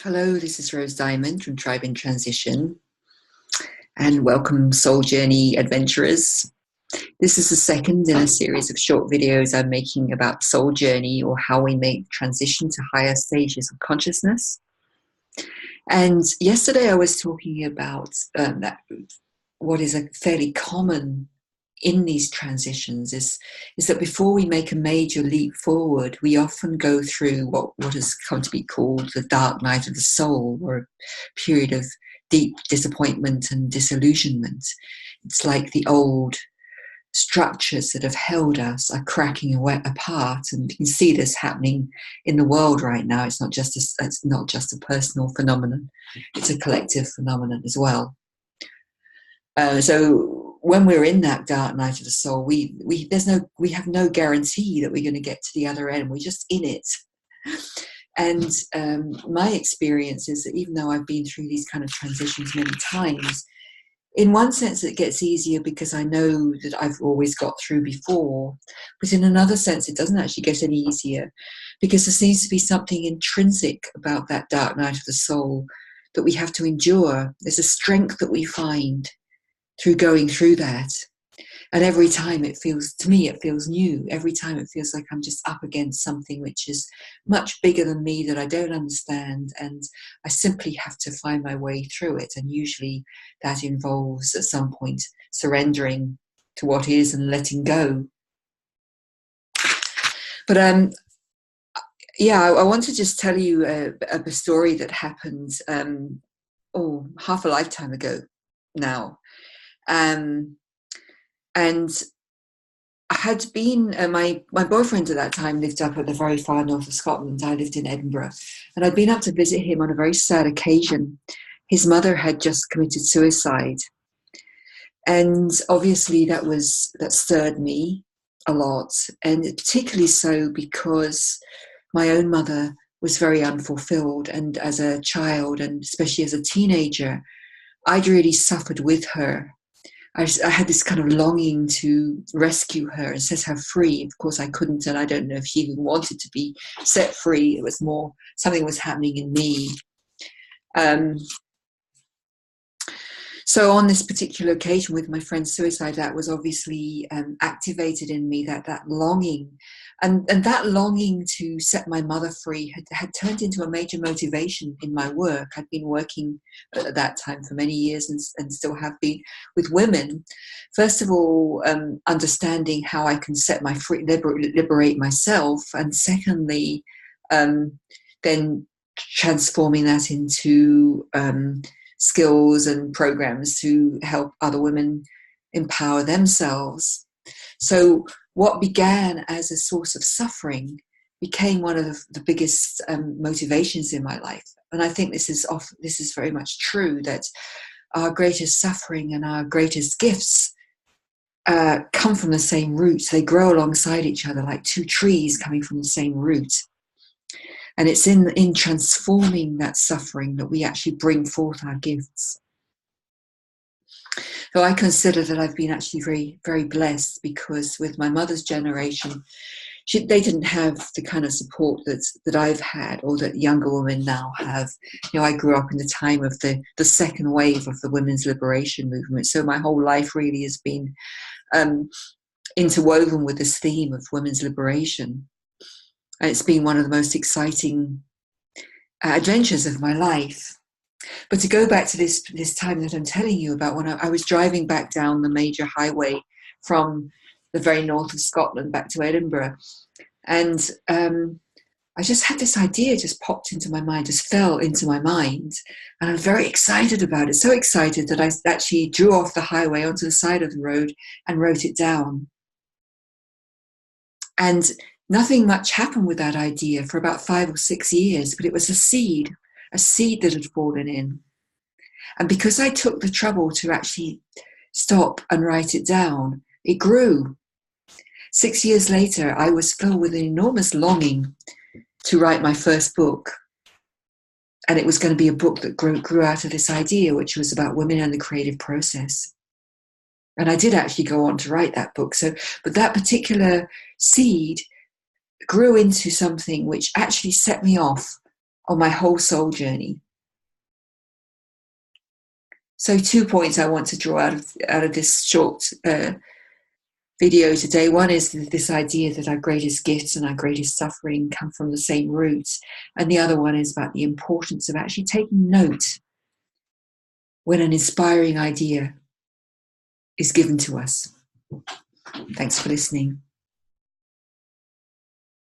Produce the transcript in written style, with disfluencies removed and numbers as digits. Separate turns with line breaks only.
Hello, this is Rose Diamond from Tribe in Transition, and welcome Soul Journey adventurers. This is the second in a series of short videos I'm making about soul journey, or how we make transition to higher stages of consciousness. And yesterday I was talking about that what is a fairly common in these transitions is that before we make a major leap forward, we often go through what has come to be called the dark night of the soul, or a period of deep disappointment and disillusionment. It's like the old structures that have held us are cracking apart, and you can see this happening in the world right now. It's not just a personal phenomenon; it's a collective phenomenon as well. So when we're in that dark night of the soul, we have no guarantee that we're going to get to the other end. We're just in it. And my experience is that even though I've been through these kind of transitions many times, in one sense it gets easier because I know that I've always got through before. But in another sense, it doesn't actually get any easier, because there seems to be something intrinsic about that dark night of the soul that we have to endure. There's a strength that we find through going through that. And every time it feels new. Every time it feels like I'm just up against something which is much bigger than me, that I don't understand, and I simply have to find my way through it. And usually that involves at some point surrendering to what is and letting go. But I want to just tell you a story that happened half a lifetime ago now. And I had been, my boyfriend at that time lived up at the very far north of Scotland. I lived in Edinburgh, and I'd been up to visit him on a very sad occasion. His mother had just committed suicide. And obviously that stirred me a lot, and particularly so because my own mother was very unfulfilled. And as a child, and especially as a teenager, I'd really suffered with her. I had this kind of longing to rescue her and set her free. Of course, I couldn't, and I don't know if she even wanted to be set free. It was more something was happening in me. So on this particular occasion with my friend's suicide, that was obviously activated in me, that longing. And that longing to set my mother free had turned into a major motivation in my work. I'd been working at that time for many years, and still have been, with women. First of all, understanding how I can set my free, liberate myself, and secondly, then transforming that into skills and programs to help other women empower themselves. So what began as a source of suffering became one of the biggest motivations in my life. And I think this is very much true, that our greatest suffering and our greatest gifts come from the same roots. They grow alongside each other like two trees coming from the same root. And it's in transforming that suffering that we actually bring forth our gifts. So I consider that I've been actually very, very blessed, because with my mother's generation, they didn't have the kind of support that I've had, or that younger women now have. I grew up in the time of the second wave of the women's liberation movement. So my whole life really has been interwoven with this theme of women's liberation. And it's been one of the most exciting adventures of my life. But to go back to this time that I'm telling you about, when I was driving back down the major highway from the very north of Scotland back to Edinburgh, and I just had this idea just popped into my mind, just fell into my mind, and I'm very excited about it. So excited that I actually drew off the highway onto the side of the road and wrote it down. And nothing much happened with that idea for about 5 or 6 years, but it was a seed that had fallen in. And because I took the trouble to actually stop and write it down, it grew. 6 years later, I was filled with an enormous longing to write my first book. And it was going to be a book that grew out of this idea, which was about women and the creative process. And I did actually go on to write that book. But that particular seed grew into something which actually set me off on my whole soul journey. So 2 points I want to draw out of this short video today. One is this idea that our greatest gifts and our greatest suffering come from the same roots. And the other one is about the importance of actually taking note when an inspiring idea is given to us. Thanks for listening.